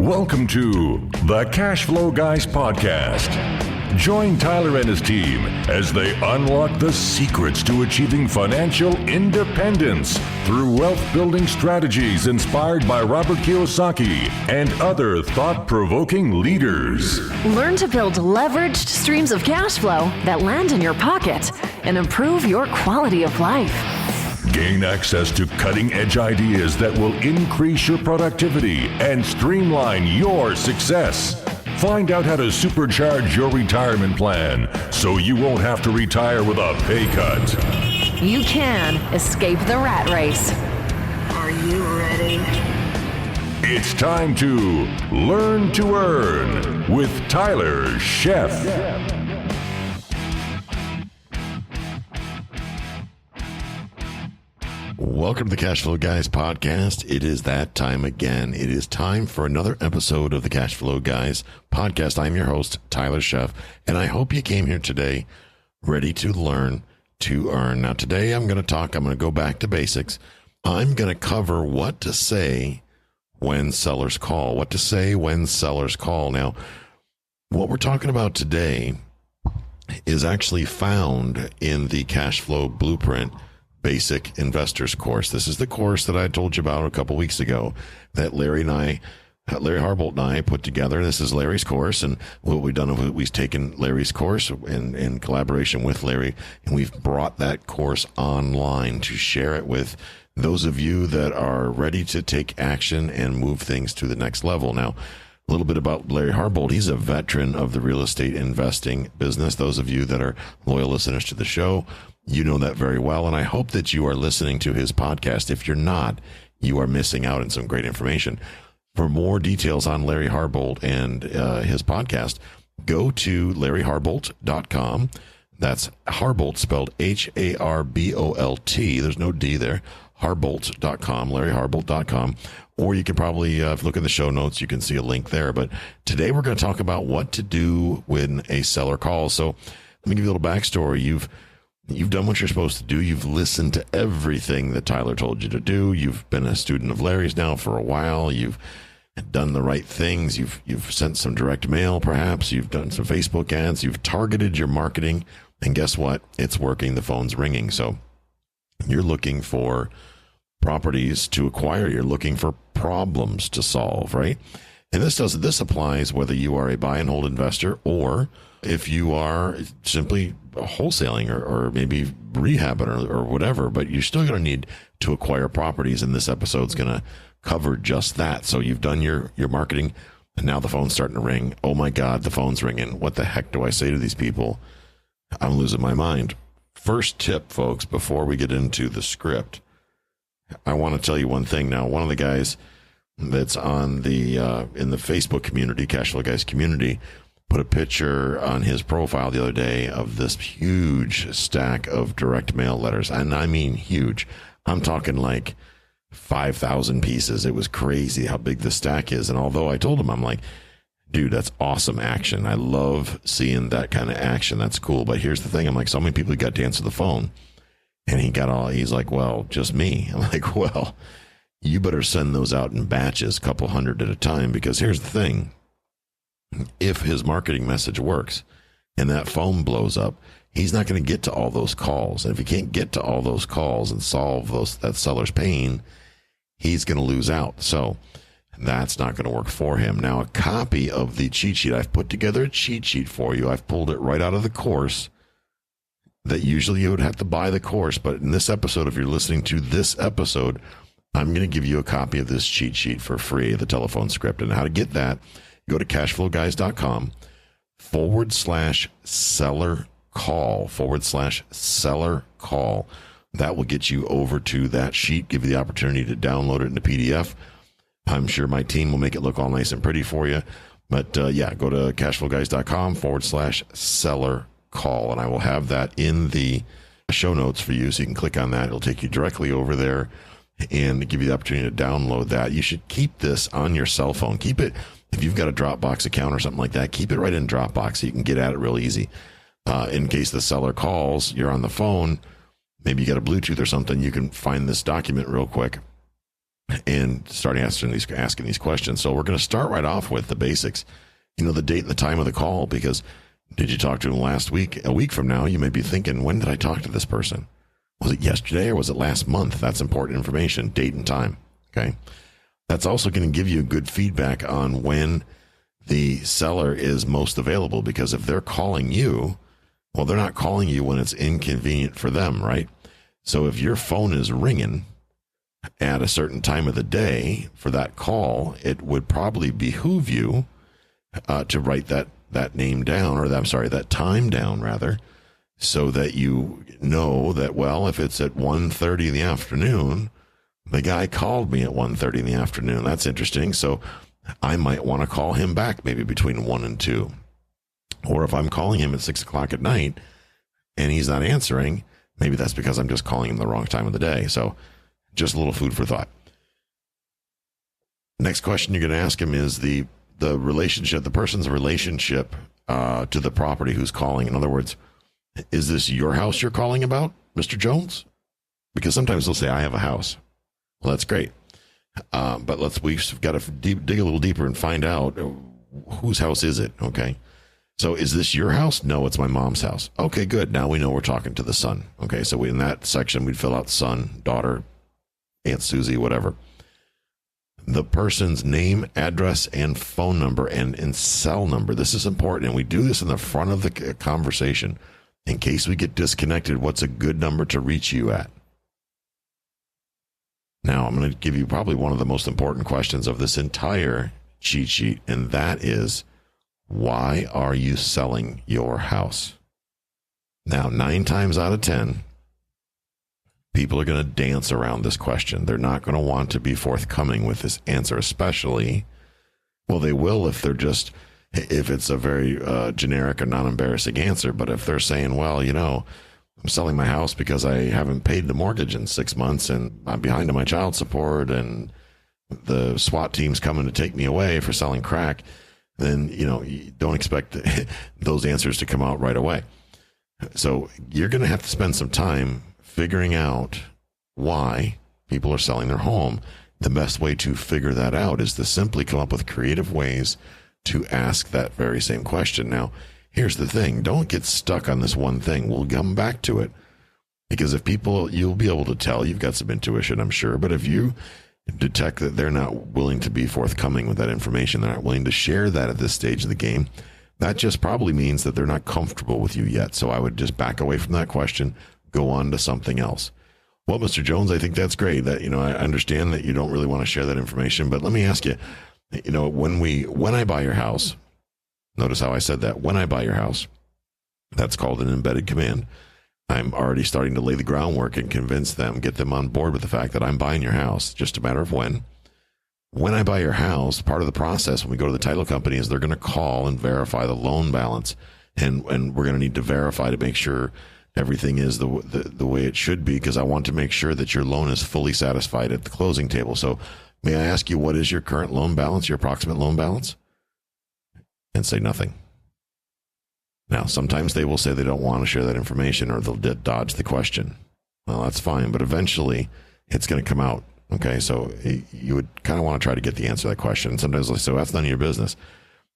Welcome to the Cash Flow Guys podcast. Join Tyler and his team as they unlock the secrets to achieving financial independence through wealth-building strategies inspired by Robert Kiyosaki and other thought-provoking leaders. Learn to build leveraged streams of cash flow that land in your pocket and improve your quality of life. Gain access to cutting-edge ideas that will increase your productivity and streamline your success. Find out how to supercharge your retirement plan so you won't have to retire with a pay cut. You can escape the rat race. Are you ready? It's time to Learn to Earn with Tyler Sheff. Welcome to the Cash Flow Guys podcast. It is that time again. It is time for another episode of the Cash Flow Guys podcast. I'm your host, Tyler Sheff, and I hope you came here today ready to learn to earn. Now, today I'm going to go back to basics. I'm going to cover what to say when sellers call, Now, what we're talking about today is actually found in the Cash Flow Blueprint Basic Investors course. This is the course that I told you about a couple weeks ago that Larry Harbolt and I put together. This is Larry's course, and what we've done is we've taken Larry's course in collaboration with Larry, and we've brought that course online to share it with those of you that are ready to take action and move things to the next level. Now, a little bit about Larry Harbolt. He's a veteran of the real estate investing business. Those of you that are loyal listeners to the show, you know that very well, and I hope that you are listening to his podcast. If you're not, you are missing out on some great information. For more details on Larry Harbolt and his podcast, go to larryharbolt.com. That's Harbolt spelled Harbolt. There's no D there. Harbolt.com, larryharbolt.com. Or you can probably, if you look at the show notes, you can see a link there. But today we're going to talk about what to do when a seller calls. So let me give you a little backstory. You've done what you're supposed to do. You've listened to everything that Tyler told you to do. You've been a student of Larry's now for a while. You've done the right things. You've sent some direct mail, perhaps. You've done some Facebook ads. You've targeted your marketing. And guess what? It's working. The phone's ringing. So you're looking for properties to acquire. You're looking for problems to solve, right? And this applies whether you are a buy and hold investor or if you are simply wholesaling or maybe rehabbing or whatever, but you're still going to need to acquire properties. And this episode's going to cover just that. So you've done your marketing and now the phone's starting to ring. Oh my God, the phone's ringing. What the heck do I say to these people? I'm losing my mind. First tip, folks, before we get into the script, I want to tell you one thing. Now, one of the guys that's on the in the Facebook community, Cash Flow Guys community, put a picture on his profile the other day of this huge stack of direct mail letters. And I mean huge. I'm talking like 5,000 pieces. It was crazy how big the stack is. And although I told him, I'm like, dude, that's awesome action. I love seeing that kind of action. That's cool. But here's the thing. I'm like, so many people got to answer the phone. And he's like, well, just me. I'm like, well, you better send those out in batches, a couple hundred at a time, because here's the thing. If his marketing message works and that phone blows up, he's not going to get to all those calls. And if he can't get to all those calls and solve that seller's pain, he's going to lose out. So that's not going to work for him. Now, a copy of the cheat sheet, I've put together a cheat sheet for you. I've pulled it right out of the course that usually you would have to buy the course. But in this episode, if you're listening to this episode, I'm going to give you a copy of this cheat sheet for free, the telephone script. And how to get that, go to cashflowguys.com/seller call. That will get you over to that sheet, give you the opportunity to download it in a PDF. I'm sure my team will make it look all nice and pretty for you. But go to cashflowguys.com/seller call, and I will have that in the show notes for you. So you can click on that. It'll take you directly over there and give you the opportunity to download that. You should keep this on your cell phone. Keep it, if you've got a Dropbox account or something like that, keep it right in Dropbox so you can get at it real easy. In case the seller calls, you're on the phone, maybe you got a Bluetooth or something, you can find this document real quick and starting asking these questions. So we're going to start right off with the basics. The date and the time of the call, because did you talk to him last week? A week from now, you may be thinking, when did I talk to this person? Was it yesterday or was it last month? That's important information, date and time. Okay. That's also going to give you good feedback on when the seller is most available, because if they're calling you, well, they're not calling you when it's inconvenient for them, right? So if your phone is ringing at a certain time of the day for that call, it would probably behoove you to write that name down, or that time down rather, so that you know that, well, if it's at 1:30 in the afternoon, the guy called me at 1:30 in the afternoon. That's interesting. So I might want to call him back maybe between 1 and 2. Or if I'm calling him at 6 o'clock at night and he's not answering, maybe that's because I'm just calling him the wrong time of the day. So just a little food for thought. Next question you're going to ask him is the relationship, the person's relationship to the property who's calling. In other words, is this your house you're calling about, Mr. Jones? Because sometimes they'll say, I have a house. Well, that's great. But we've got to dig a little deeper and find out whose house is it. Okay. So is this your house? No, it's my mom's house. Okay, good. Now we know we're talking to the son. Okay. So in that section, we'd fill out son, daughter, Aunt Susie, whatever. The person's name, address, and phone number and cell number. This is important. And we do this in the front of the conversation in case we get disconnected. What's a good number to reach you at? Now, I'm going to give you probably one of the most important questions of this entire cheat sheet, and that is, why are you selling your house? Now, 9 times out of 10, people are going to dance around this question. They're not going to want to be forthcoming with this answer, especially, well, they will if it's a very generic or non-embarrassing answer. But if they're saying, well, I'm selling my house because I haven't paid the mortgage in 6 months and I'm behind on my child support and the SWAT team's coming to take me away for selling crack, then, you don't expect those answers to come out right away. So you're going to have to spend some time figuring out why people are selling their home. The best way to figure that out is to simply come up with creative ways to ask that very same question. Now, here's the thing. Don't get stuck on this one thing. We'll come back to it. Because if you'll be able to tell, you've got some intuition, I'm sure. But if you detect that they're not willing to be forthcoming with that information, they're not willing to share that at this stage of the game, that just probably means that they're not comfortable with you yet. So I would just back away from that question, go on to something else. Well, Mr. Jones, I think that's great. That, I understand that you don't really want to share that information. But let me ask you, when I buy your house, notice how I said that. When I buy your house, that's called an embedded command. I'm already starting to lay the groundwork and convince them, get them on board with the fact that I'm buying your house. Just a matter of when. When I buy your house, part of the process when we go to the title company is they're going to call and verify the loan balance. And we're going to need to verify to make sure everything is the way it should be, because I want to make sure that your loan is fully satisfied at the closing table. So may I ask you, what is your current loan balance, your approximate loan balance? And say nothing. Now, sometimes they will say they don't want to share that information, or they'll dodge the question. Well, that's fine, but eventually it's going to come out. Okay, so you would kind of want to try to get the answer to that question. And sometimes they'll say, that's none of your business.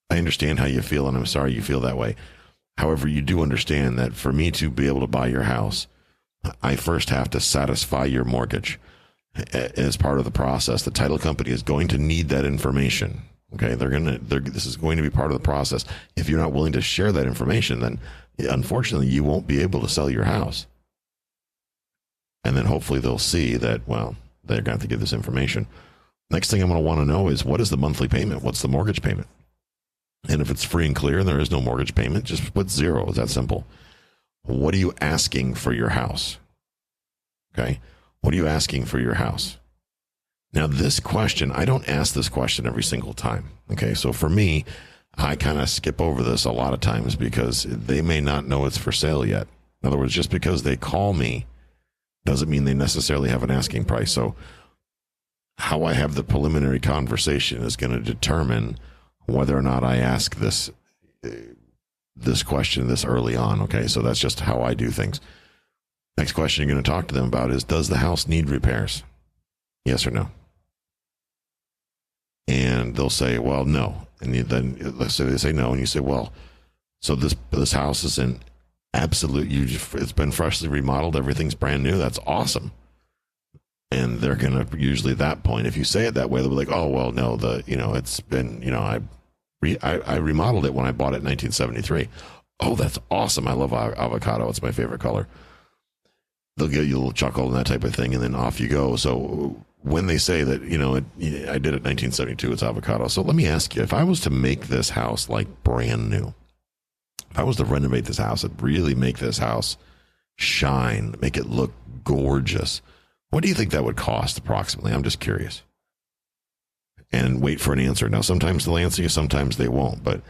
I understand how you feel, and I'm sorry you feel that way. However, you do understand that for me to be able to buy your house, I first have to satisfy your mortgage. As part of the process, the title company is going to need that information. Okay, this is going to be part of the process. If you're not willing to share that information, then unfortunately you won't be able to sell your house. And then hopefully they'll see that, well, they're going to have to give this information. Next thing I'm going to want to know is, what is the monthly payment? What's the mortgage payment? And if it's free and clear and there is no mortgage payment, just put 0. It's that simple. What are you asking for your house? Okay, what are you asking for your house? Now, this question, I don't ask this question every single time. Okay, so for me, I kind of skip over this a lot of times because they may not know it's for sale yet. In other words, just because they call me doesn't mean they necessarily have an asking price. So how I have the preliminary conversation is going to determine whether or not I ask this question this early on. Okay, so that's just how I do things. Next question you're going to talk to them about is, does the house need repairs? Yes or no? then they'll say, well, no. And then let's say they say no, and you say, well, so this house is in absolute, it's been freshly remodeled, everything's brand new. That's awesome. And they're going to usually at that point, if you say it that way, they'll be like, oh, well, no, it's been, I remodeled it when I bought it in 1973. Oh, that's awesome. I love avocado. It's my favorite color. They'll give you a little chuckle and that type of thing, and then off you go. So when they say that, I did it in 1972, it's avocado. So let me ask you, if I was to make this house like brand new, if I was to renovate this house and really make this house shine, make it look gorgeous, what do you think that would cost approximately? I'm just curious. And wait for an answer. Now, sometimes they'll answer you, sometimes they won't, but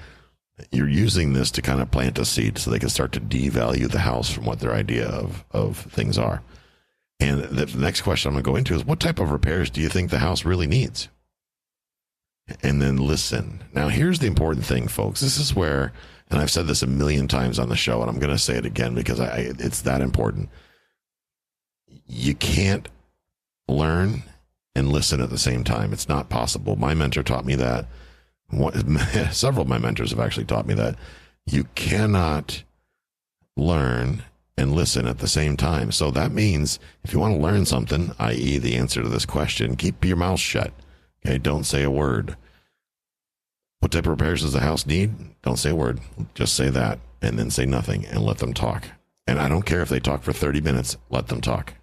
you're using this to kind of plant a seed so they can start to devalue the house from what their idea of things are. And the next question I'm going to go into is, what type of repairs do you think the house really needs? And then listen. Now, here's the important thing, folks. This is where, and I've said this a million times on the show, and I'm going to say it again because it's that important. You can't learn and listen at the same time. It's not possible. My mentor taught me that. Several of my mentors have actually taught me that. You cannot learn and listen at the same time. So that means if you want to learn something, i.e. the answer to this question, keep your mouth shut. Okay, don't say a word. What type of repairs does the house need? Don't say a word. Just say that and then say nothing and let them talk. And I don't care if they talk for 30 minutes, let them talk.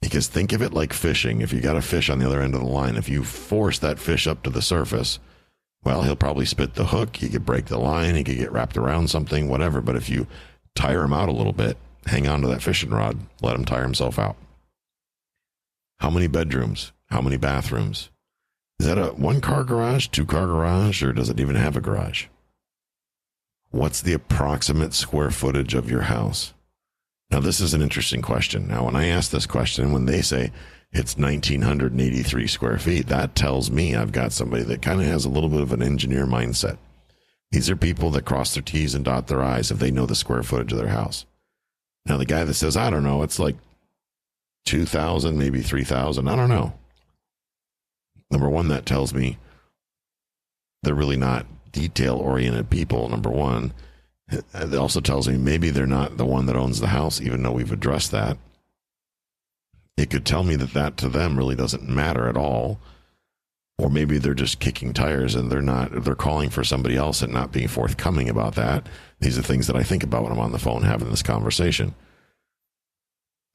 Because think of it like fishing. If you got a fish on the other end of the line, if you force that fish up to the surface, well, he'll probably spit the hook. He could break the line. He could get wrapped around something, whatever. But if you tire him out a little bit, hang on to that fishing rod, let him tire himself out. How many bedrooms? How many bathrooms? Is that a 1-car garage, 2-car garage, or does it even have a garage? What's the approximate square footage of your house? Now, this is an interesting question. Now, when I ask this question, when they say it's 1,983 square feet, that tells me I've got somebody that kind of has a little bit of an engineer mindset. These are people that cross their T's and dot their I's if they know the square footage of their house. Now, the guy that says, I don't know, it's like 2,000, maybe 3,000, I don't know. Number one, that tells me they're really not detail-oriented people, number one. It also tells me maybe they're not the one that owns the house, even though we've addressed that. It could tell me that to them really doesn't matter at all. Or maybe they're just kicking tires and they're calling for somebody else and not being forthcoming about that. These are things that I think about when I'm on the phone having this conversation.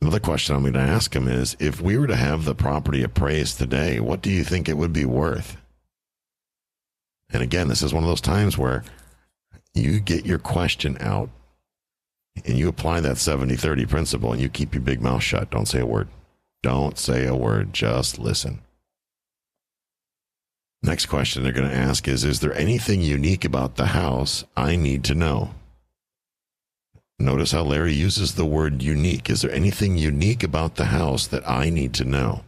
Another question I'm going to ask them is, if we were to have the property appraised today, what do you think it would be worth? And again, this is one of those times where you get your question out and you apply that 70-30 principle and you keep your big mouth shut. Don't say a word. Don't say a word. Just listen. Next question they're going to ask is there anything unique about the house I need to know? Notice how Larry uses the word unique. Is there anything unique about the house that I need to know?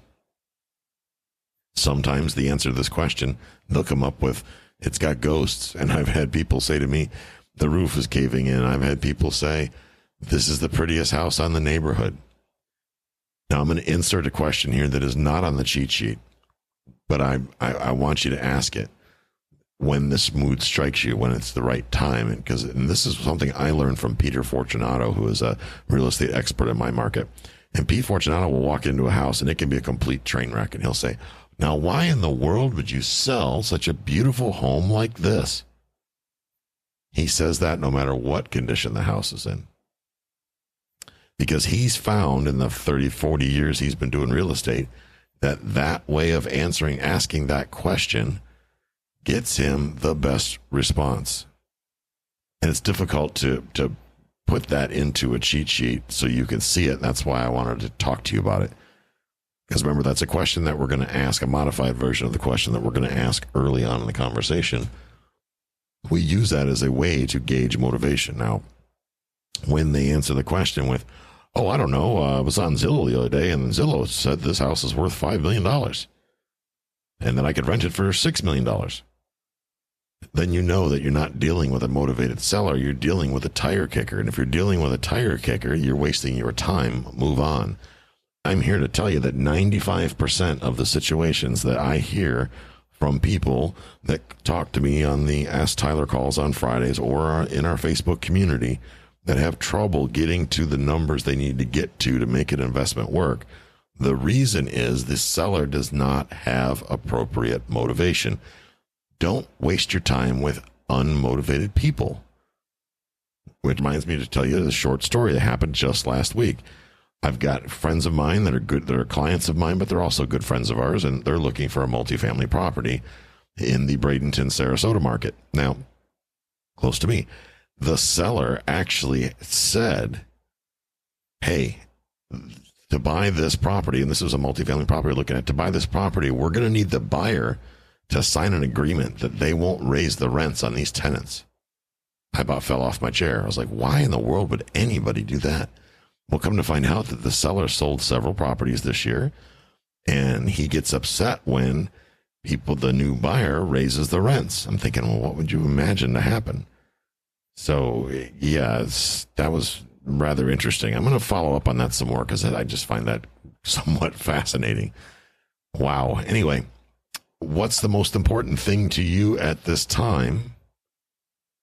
Sometimes the answer to this question, they'll come up with, it's got ghosts. And I've had people say to me, the roof is caving in. I've had people say, this is the prettiest house on the neighborhood. Now I'm going to insert a question here that is not on the cheat sheet, but I want you to ask it when this mood strikes you, when it's the right time. And this is something I learned from Peter Fortunato, who is a real estate expert in my market. And Pete Fortunato will walk into a house and it can be a complete train wreck. And he'll say, now, why in the world would you sell such a beautiful home like this? He says that no matter what condition the house is in. Because he's found in the 30, 40 years he's been doing real estate that way of asking that question gets him the best response. And it's difficult to put that into a cheat sheet so you can see it. That's why I wanted to talk to you about it. Because remember, that's a question that we're going to ask, a modified version of the question that we're going to ask early on in the conversation. We use that as a way to gauge motivation. Now, when they answer the question with, oh, I don't know, I was on Zillow the other day, and Zillow said this house is worth $5 million, and that I could rent it for $6 million. Then you know that you're not dealing with a motivated seller, you're dealing with a tire kicker. And if you're dealing with a tire kicker, you're wasting your time. Move on. I'm here to tell you that 95% of the situations that I hear from people that talk to me on the Ask Tyler calls on Fridays or in our Facebook community that have trouble getting to the numbers they need to get to make an investment work. The reason is the seller does not have appropriate motivation. Don't waste your time with unmotivated people. Which reminds me to tell you a short story that happened just last week. I've got friends of mine that are good, that are clients of mine, but they're also good friends of ours, and they're looking for a multifamily property in the Bradenton, Sarasota market. Now, close to me, the seller actually said, hey, to buy this property, and this is a multifamily property we're looking at, to buy this property, we're going to need the buyer to sign an agreement that they won't raise the rents on these tenants. I about fell off my chair. I was like, why in the world would anybody do that? Well, come to find out that the seller sold several properties this year, and he gets upset when the new buyer raises the rents. I'm thinking, well, what would you imagine to happen? So, yeah, that was rather interesting. I'm going to follow up on that some more because I just find that somewhat fascinating. Wow. Anyway, what's the most important thing to you at this time?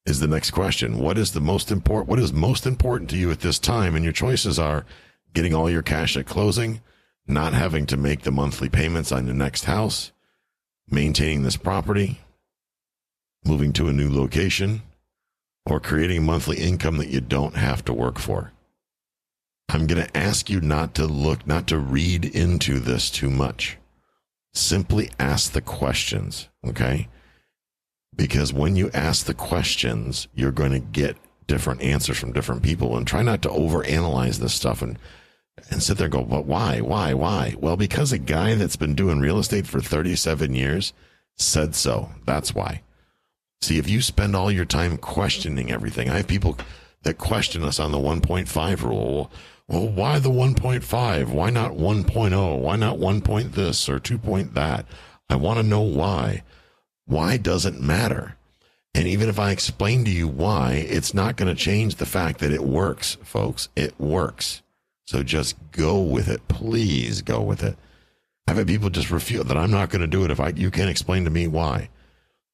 Is the next question. What is most important to you at this time? And your choices are getting all your cash at closing, not having to make the monthly payments on your next house, maintaining this property, moving to a new location, or creating monthly income that you don't have to work for. I'm going to ask you not to read into this too much. Simply ask the questions, okay? Because when you ask the questions, you're going to get different answers from different people, and try not to overanalyze this stuff and sit there and go, but why? Well, because a guy that's been doing real estate for 37 years said so. That's why. See, if you spend all your time questioning everything, I have people that question us on the 1.5 rule. Well, why the 1.5? Why not 1.0? Why not 1 point this or 2 point that? I want to know why. Why doesn't matter. And even if I explain to you why, it's not going to change the fact that it works, folks. It works. So just go with it. Please go with it. I've had people just refuse that I'm not going to do it if you can't explain to me why.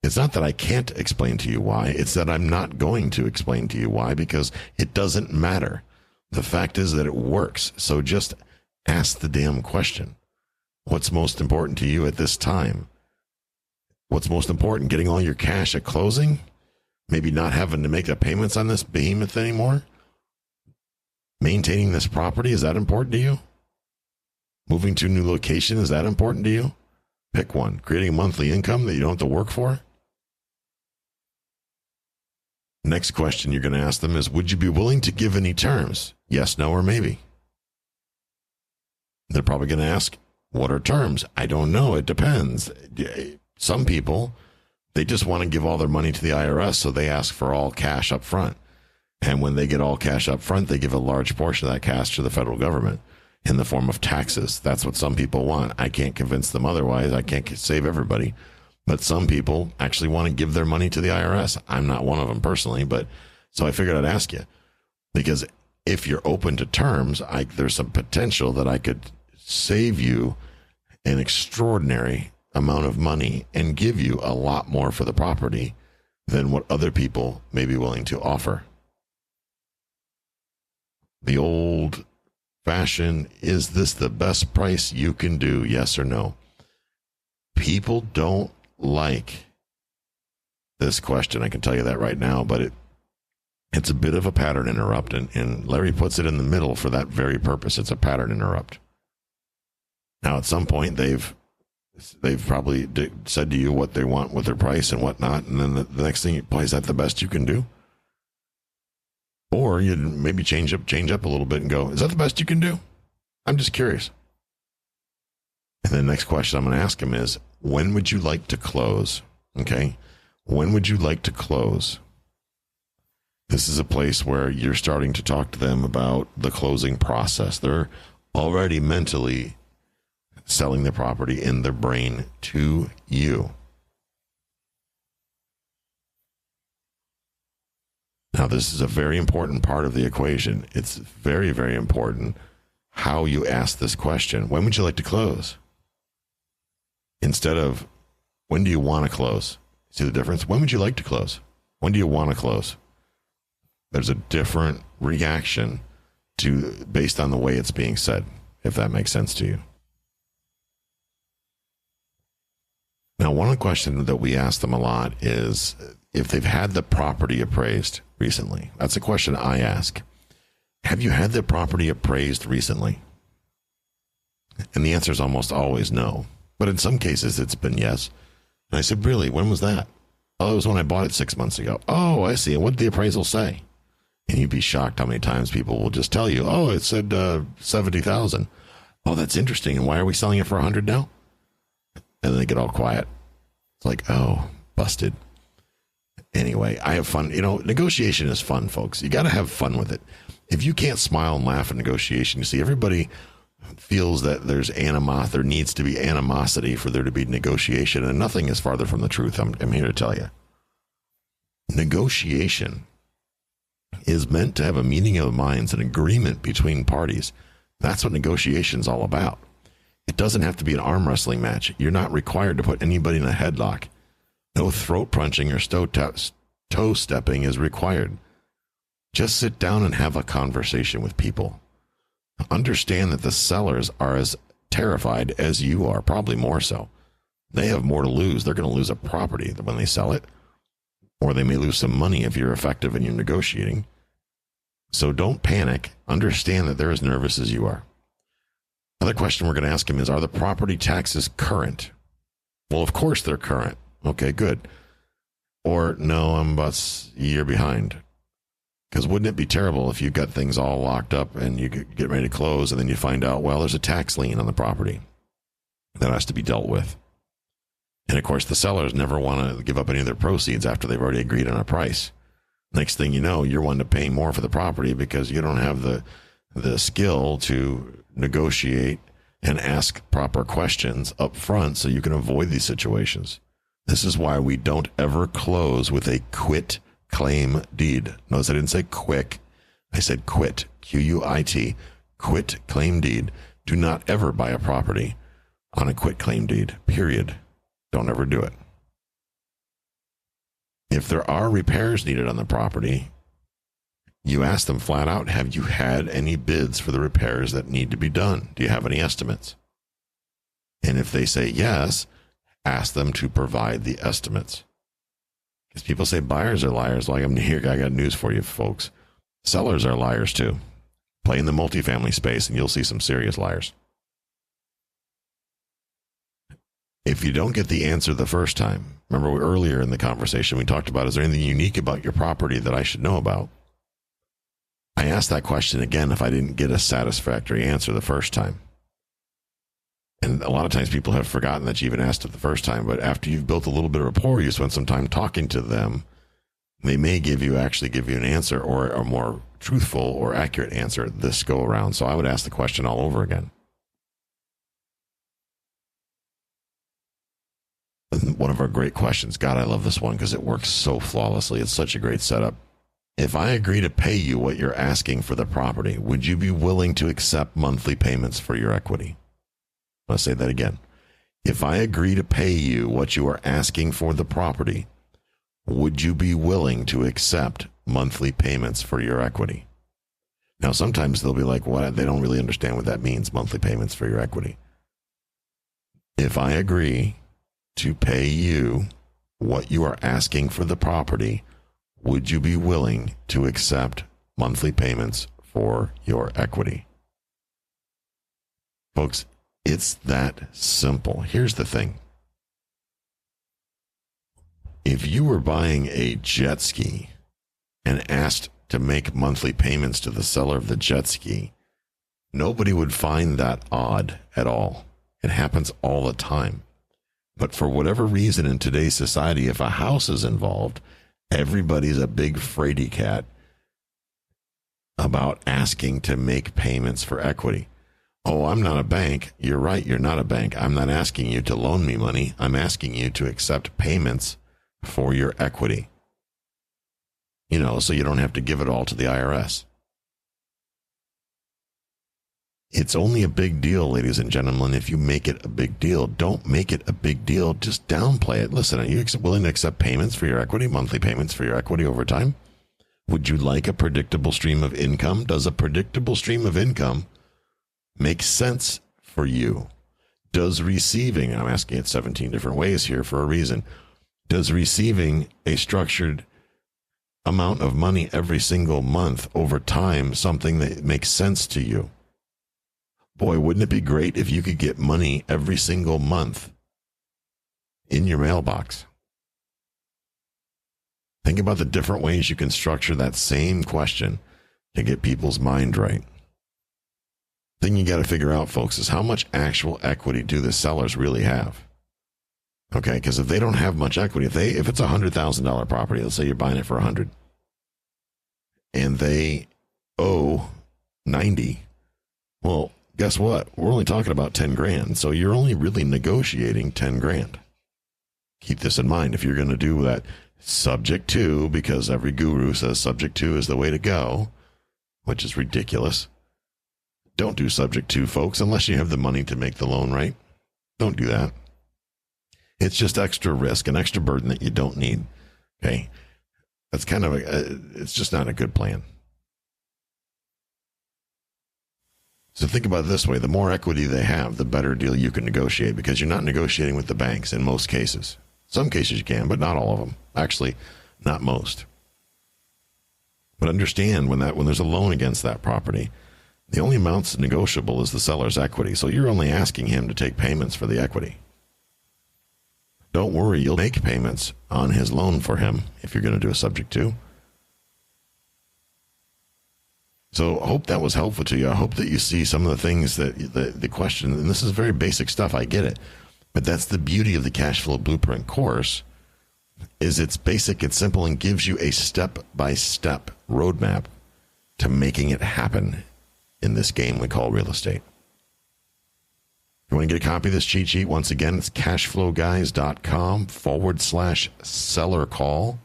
It's not that I can't explain to you why. It's that I'm not going to explain to you why, because it doesn't matter. The fact is that it works. So just ask the damn question. What's most important to you at this time? What's most important? Getting all your cash at closing? Maybe not having to make the payments on this behemoth anymore? Maintaining this property, is that important to you? Moving to a new location, is that important to you? Pick one. Creating a monthly income that you don't have to work for? Next question you're going to ask them is, would you be willing to give any terms? Yes, no, or maybe. They're probably going to ask, what are terms? I don't know. It depends. Some people, they just want to give all their money to the IRS, so they ask for all cash up front. And when they get all cash up front, they give a large portion of that cash to the federal government in the form of taxes. That's what some people want. I can't convince them otherwise. I can't save everybody. But some people actually want to give their money to the IRS. I'm not one of them personally, but so I figured I'd ask you. Because if you're open to terms, there's some potential that I could save you an extraordinary amount of money and give you a lot more for the property than what other people may be willing to offer. The old fashioned, is this the best price you can do? Yes or no? People don't like this question. I can tell you that right now, but it's a bit of a pattern interrupt, and Larry puts it in the middle for that very purpose. It's a pattern interrupt. Now, at some point, they've probably said to you what they want with their price and whatnot, and then the next thing, boy, is that the best you can do? Or you maybe change up a little bit and go, is that the best you can do? I'm just curious. And the next question I'm going to ask him is, when would you like to close? Okay. When would you like to close? This is a place where you're starting to talk to them about the closing process. They're already mentally selling the property in their brain to you. Now, this is a very important part of the equation. It's very, very important how you ask this question. When would you like to close? Instead of When do you want to close? See the difference? When would you like to close? When do you want to close? There's a different reaction based on the way it's being said, if that makes sense to you. Now, one of the questions that we ask them a lot is if they've had the property appraised recently. That's a question I ask. Have you had the property appraised recently? And the answer is almost always no. But in some cases, it's been yes. And I said, really? When was that? Oh, it was when I bought it 6 months ago. Oh, I see. And what did the appraisal say? And you'd be shocked how many times people will just tell you, oh, it said 70,000. Oh, that's interesting. And why are we selling it for 100 now? And then they get all quiet. It's like, oh, busted. Anyway, I have fun. Negotiation is fun, folks. You got to have fun with it. If you can't smile and laugh in negotiation, you see, everybody feels that there needs to be animosity for there to be negotiation, and nothing is farther from the truth. I'm here to tell you. Negotiation is meant to have a meeting of the minds, an agreement between parties. That's what negotiation is all about. It doesn't have to be an arm wrestling match. You're not required to put anybody in a headlock. No throat punching or toe stepping is required. Just sit down and have a conversation with people. Understand that the sellers are as terrified as you are, probably more so. They have more to lose. They're going to lose a property when they sell it, or they may lose some money if you're effective in your negotiating. So don't panic. Understand that they're as nervous as you are. Another question we're going to ask him is, are the property taxes current? Well, of course they're current. Okay, good. Or, no, I'm about a year behind. Because wouldn't it be terrible if you got things all locked up and you get ready to close and then you find out, well, there's a tax lien on the property that has to be dealt with. And, of course, the sellers never want to give up any of their proceeds after they've already agreed on a price. Next thing you know, you're wanting to pay more for the property because you don't have the skill to negotiate and ask proper questions up front so you can avoid these situations. This is why we don't ever close with a quit claim deed. Notice I didn't say quick. I said quit, Q-U-I-T, quit claim deed. Do not ever buy a property on a quit claim deed, period. Don't ever do it. If there are repairs needed on the property, you ask them flat out, have you had any bids for the repairs that need to be done? Do you have any estimates? And if they say yes, ask them to provide the estimates. Because people say buyers are liars. Like, I'm here, I got news for you, folks. Sellers are liars too. Play in the multifamily space and you'll see some serious liars. If you don't get the answer the first time, remember earlier in the conversation we talked about, is there anything unique about your property that I should know about? I asked that question again if I didn't get a satisfactory answer the first time. And a lot of times people have forgotten that you even asked it the first time, but after you've built a little bit of rapport, you spend some time talking to them, they may actually give you an answer, or a more truthful or accurate answer this go around. So I would ask the question all over again. One of our great questions. God, I love this one because it works so flawlessly. It's such a great setup. If I agree to pay you what you're asking for the property, would you be willing to accept monthly payments for your equity? I'll say that again. If I agree to pay you what you are asking for the property, would you be willing to accept monthly payments for your equity? Now, sometimes they'll be like, what? They don't really understand what that means, monthly payments for your equity. If I agree to pay you what you are asking for the property, would you be willing to accept monthly payments for your equity? Folks, it's that simple. Here's the thing. If you were buying a jet ski and asked to make monthly payments to the seller of the jet ski, nobody would find that odd at all. It happens all the time. But for whatever reason in today's society, if a house is involved, everybody's a big fraidy cat about asking to make payments for equity. Oh, I'm not a bank. You're right. You're not a bank. I'm not asking you to loan me money. I'm asking you to accept payments for your equity. So you don't have to give it all to the IRS. It's only a big deal, ladies and gentlemen, if you make it a big deal. Don't make it a big deal. Just downplay it. Listen, are you willing to accept payments for your equity, monthly payments for your equity over time? Would you like a predictable stream of income? Does a predictable stream of income make sense for you? Does receiving, I'm asking it 17 different ways here for a reason, does receiving a structured amount of money every single month over time something that makes sense to you? Boy, wouldn't it be great if you could get money every single month in your mailbox? Think about the different ways you can structure that same question to get people's mind right. Thing you got to figure out, folks, is how much actual equity do the sellers really have? Okay, because if they don't have much equity, if it's a $100,000 property, let's say you're buying it for $100, and they owe $90, well, guess what? We're only talking about $10,000, so you're only really negotiating $10,000. Keep this in mind if you're going to do that. Subject to, because every guru says subject to is the way to go, which is ridiculous. Don't do subject to, folks, unless you have the money to make the loan, right? Don't do that. It's just extra risk, an extra burden that you don't need. Okay? That's kind of it's just not a good plan. So think about it this way. The more equity they have, the better deal you can negotiate, because you're not negotiating with the banks in most cases. Some cases you can, but not all of them. Actually, not most. But understand when there's a loan against that property, the only amount negotiable is the seller's equity. So you're only asking him to take payments for the equity. Don't worry, you'll make payments on his loan for him if you're going to do a subject to. So I hope that was helpful to you. I hope that you see some of the things that the question, and this is very basic stuff, I get it. But that's the beauty of the Cash Flow Blueprint course, is it's basic, it's simple, and gives you a step-by-step roadmap to making it happen in this game we call real estate. If you want to get a copy of this cheat sheet, once again, it's cashflowguys.com/seller call.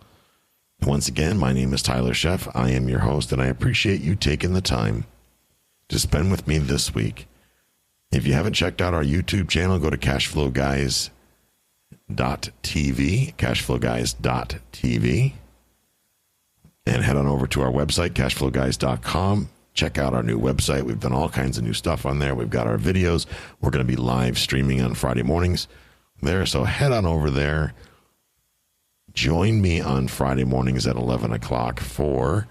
Once again, my name is Tyler Sheff. I am your host, and I appreciate you taking the time to spend with me this week. If you haven't checked out our YouTube channel, go to cashflowguys.tv, and head on over to our website, cashflowguys.com. Check out our new website. We've done all kinds of new stuff on there. We've got our videos. We're going to be live streaming on Friday mornings there, so head on over there. Join me on Friday mornings at 11 o'clock for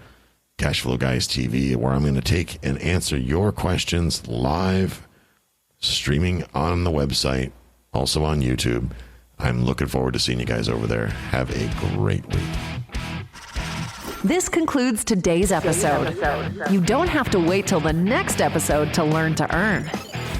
Cashflow Guys TV, where I'm going to take and answer your questions live, streaming on the website, also on YouTube. I'm looking forward to seeing you guys over there. Have a great week. This concludes today's episode. You don't have to wait till the next episode to learn to earn.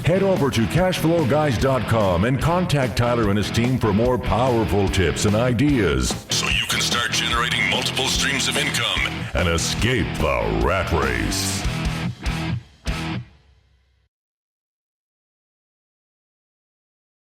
Head over to cashflowguys.com and contact Tyler and his team for more powerful tips and ideas so you can start generating multiple streams of income and escape the rat race.